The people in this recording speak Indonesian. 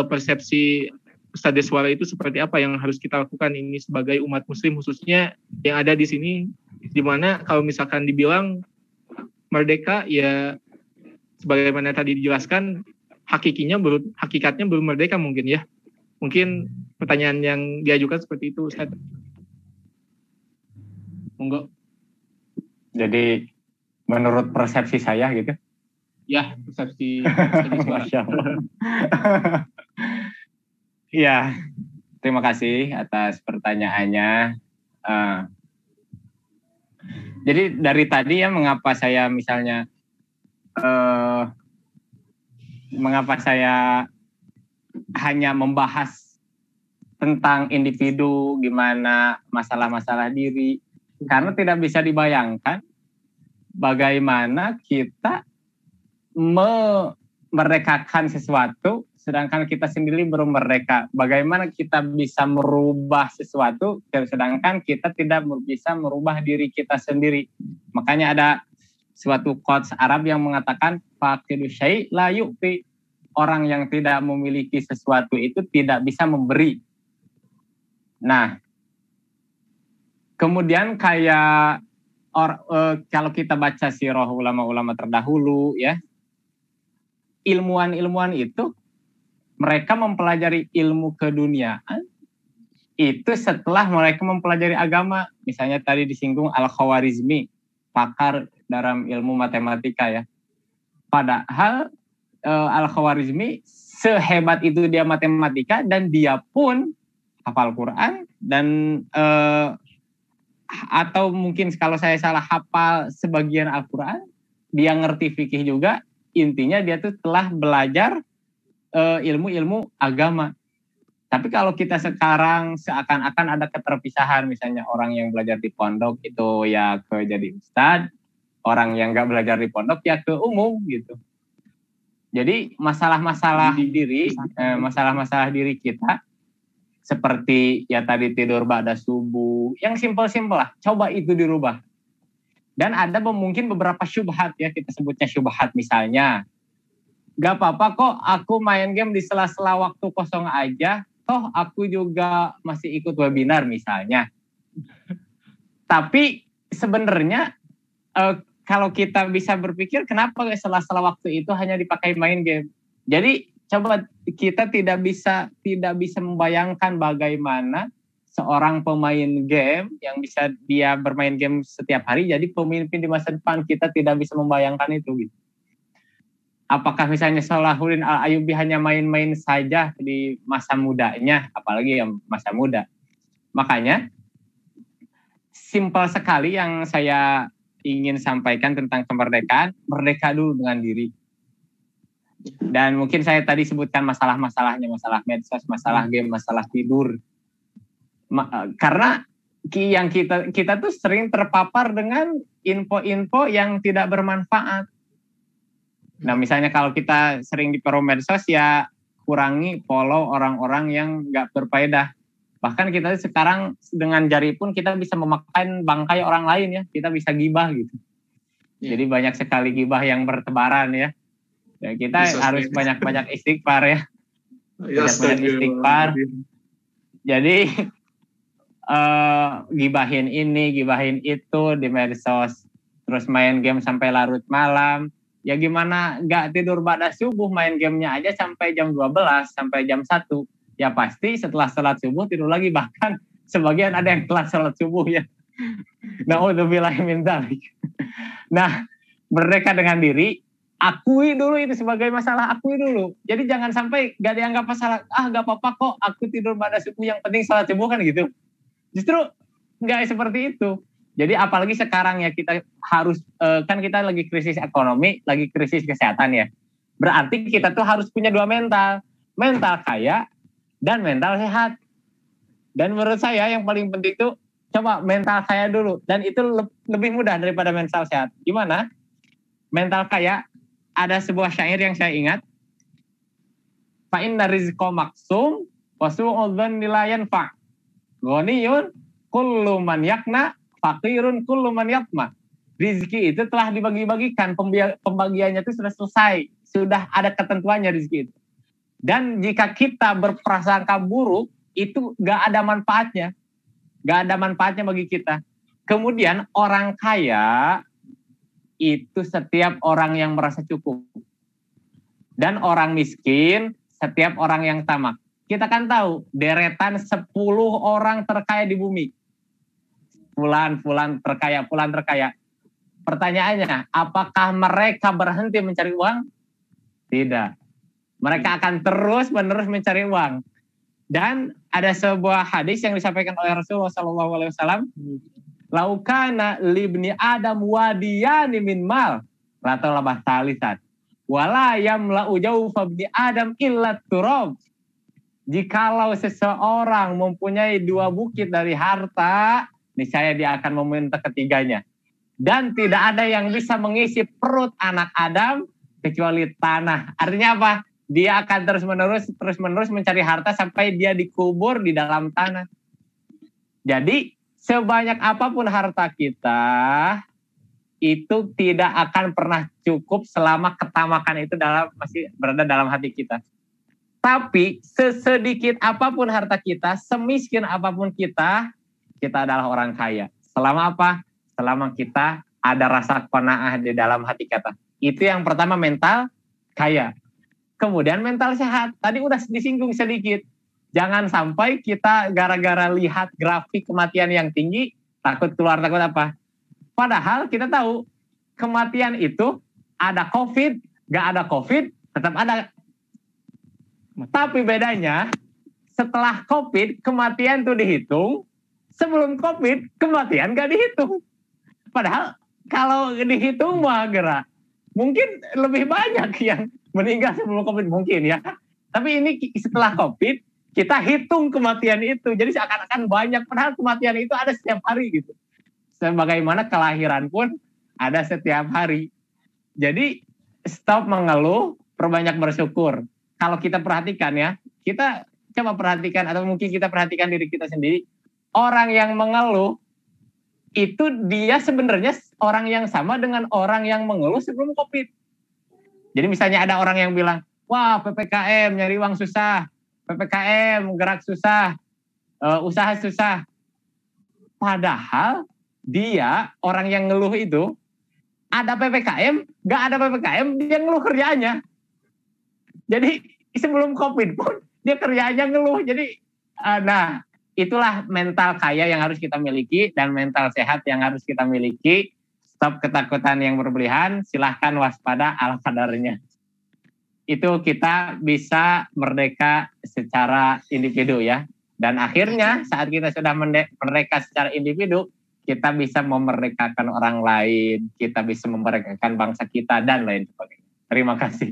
persepsi Ustadz Deswara itu seperti apa yang harus kita lakukan ini sebagai umat muslim khususnya yang ada di sini, dimana kalau misalkan dibilang merdeka ya sebagaimana tadi dijelaskan hakikatnya belum merdeka mungkin ya. Mungkin pertanyaan yang diajukan seperti itu Ustadz. Monggo. Jadi menurut persepsi saya gitu. Ya, persepsi Masya Allah. Ya, terima kasih atas pertanyaannya. Jadi dari tadi ya mengapa saya hanya membahas tentang individu, gimana masalah-masalah diri, karena tidak bisa dibayangkan bagaimana kita memerdekakan sesuatu sedangkan kita sendiri belum merdeka. Bagaimana kita bisa merubah sesuatu sedangkan kita tidak bisa merubah diri kita sendiri. Makanya ada suatu quotes Arab yang mengatakan faqidu syai' la yu'ti. Orang yang tidak memiliki sesuatu itu tidak bisa memberi. Nah, kemudian kayak kalau kita baca sirah ulama-ulama terdahulu ya, ilmuwan-ilmuwan itu mereka mempelajari ilmu keduniaan itu setelah mereka mempelajari agama. Misalnya tadi disinggung Al-Khawarizmi, pakar dalam ilmu matematika ya. Padahal Al-Khawarizmi sehebat itu dia matematika dan dia pun hafal Quran dan atau mungkin kalau saya salah hafal sebagian Al-Quran, dia ngerti fikih juga. Intinya dia tuh telah belajar ilmu-ilmu agama. Tapi kalau kita sekarang seakan-akan ada keterpisahan, misalnya orang yang belajar di pondok itu ya ke jadi ustadz, orang yang nggak belajar di pondok ya ke umum gitu. Jadi masalah-masalah diri kita seperti ya tadi tidur ba'da subuh, yang simpel-simpel lah, coba itu dirubah. Dan ada mungkin beberapa syubhat ya, kita sebutnya syubhat misalnya. Gak apa-apa kok aku main game di sela-sela waktu kosong aja, toh aku juga masih ikut webinar misalnya. Tapi sebenarnya kalau kita bisa berpikir kenapa sela-sela waktu itu hanya dipakai main game. Jadi coba kita tidak bisa membayangkan bagaimana seorang pemain game yang bisa dia bermain game setiap hari jadi pemimpin di masa depan. Kita tidak bisa membayangkan itu gitu. Apakah misalnya Salahuddin Al-Ayyubi hanya main-main saja di masa mudanya, apalagi yang masa muda. Makanya simpel sekali yang saya ingin sampaikan tentang kemerdekaan, merdeka dulu dengan diri. Dan mungkin saya tadi sebutkan masalah-masalahnya, masalah medsos, masalah game, masalah tidur. Karena yang kita tuh sering terpapar dengan info-info yang tidak bermanfaat. Nah misalnya kalau kita sering di forum medsos ya kurangi follow orang-orang yang nggak berfaedah. Bahkan kita sekarang dengan jari pun kita bisa memakan bangkai orang lain ya. Kita bisa gibah gitu. Jadi banyak sekali gibah yang bertebaran ya. Dan kita harus banyak-banyak istighfar ya. Banyak-banyak istighfar. Jadi gibahin ini, gibahin itu di medsos. Terus main game sampai larut malam. Ya gimana gak tidur ba'da subuh, main gamenya aja sampai jam 12, sampai jam 1. Ya pasti setelah salat subuh tidur lagi. Bahkan sebagian ada yang telat salat subuh ya. Na'udzubillahi min dzalik. Nah, merdeka dengan diri, akui dulu itu sebagai masalah, akui dulu. Jadi jangan sampai gak dianggap masalah, gak apa-apa kok aku tidur ba'da subuh, yang penting salat subuh kan gitu. Justru gak seperti itu. Jadi apalagi sekarang ya kita harus, kan kita lagi krisis ekonomi, lagi krisis kesehatan ya. Berarti kita tuh harus punya dua mental. Mental kaya dan mental sehat. Dan menurut saya yang paling penting itu coba mental kaya dulu. Dan itu lebih mudah daripada mental sehat. Gimana? Mental kaya, ada sebuah syair yang saya ingat. Fa inna rizqa maksum wa su'udzan nilayan fa'. Ghaniyun kullu man yakna, fakirun kullu man yatma. Rizki itu telah dibagi-bagikan, pembagiannya itu sudah selesai, sudah ada ketentuannya rizki itu. Dan jika kita berprasangka buruk, itu gak ada manfaatnya. Gak ada manfaatnya bagi kita. Kemudian orang kaya itu setiap orang yang merasa cukup. Dan orang miskin setiap orang yang tamak. Kita kan tahu deretan 10 orang terkaya di bumi. Fulan terkaya. Pertanyaannya, apakah mereka berhenti mencari uang? Tidak. Mereka akan terus-menerus mencari uang. Dan ada sebuah hadis yang disampaikan oleh Rasulullah SAW. Laukana libni Adam wadiyani min mal atau labah talisan. Wala yamla'u jawfa ibni Adam illa turab. Jikalau seseorang mempunyai 2 bukit dari harta, niscaya dia akan meminta ketiganya. Dan tidak ada yang bisa mengisi perut anak Adam kecuali tanah. Artinya apa? Dia akan terus-menerus mencari harta sampai dia dikubur di dalam tanah. Jadi sebanyak apapun harta kita, itu tidak akan pernah cukup selama ketamakan itu masih berada dalam hati kita. Tapi sesedikit apapun harta kita, semiskin apapun kita adalah orang kaya. Selama apa? Selama kita ada rasa qanaah di dalam hati kita. Itu yang pertama, mental kaya. Kemudian mental sehat. Tadi udah disinggung sedikit. Jangan sampai kita gara-gara lihat grafik kematian yang tinggi, takut apa. Padahal kita tahu kematian itu ada COVID, gak ada COVID, tetap ada. Tapi bedanya setelah COVID kematian itu dihitung, sebelum COVID kematian gak dihitung. Padahal kalau dihitung mah gerak, mungkin lebih banyak yang meninggal sebelum COVID mungkin ya. Tapi ini setelah COVID kita hitung kematian itu, jadi seakan-akan banyak, padahal kematian itu ada setiap hari gitu. Sebagaimana kelahiran pun ada setiap hari. Jadi stop mengeluh, perbanyak bersyukur. Kalau kita perhatikan ya, kita coba perhatikan atau mungkin kita perhatikan diri kita sendiri. Orang yang mengeluh itu dia sebenarnya orang yang sama dengan orang yang mengeluh sebelum COVID. Jadi misalnya ada orang yang bilang, wah PPKM nyari uang susah, PPKM gerak susah, usaha susah. Padahal dia orang yang ngeluh itu ada PPKM, gak ada PPKM, dia ngeluh kerjaannya. Jadi sebelum COVID pun dia kerjaannya ngeluh. Jadi nah itulah mental kaya yang harus kita miliki dan mental sehat yang harus kita miliki. Stop ketakutan yang berlebihan, silahkan waspada ala kadarnya. Itu kita bisa merdeka secara individu ya. Dan akhirnya saat kita sudah merdeka secara individu, kita bisa memerdekakan orang lain, kita bisa memerdekakan bangsa kita dan lain sebagainya. Terima kasih.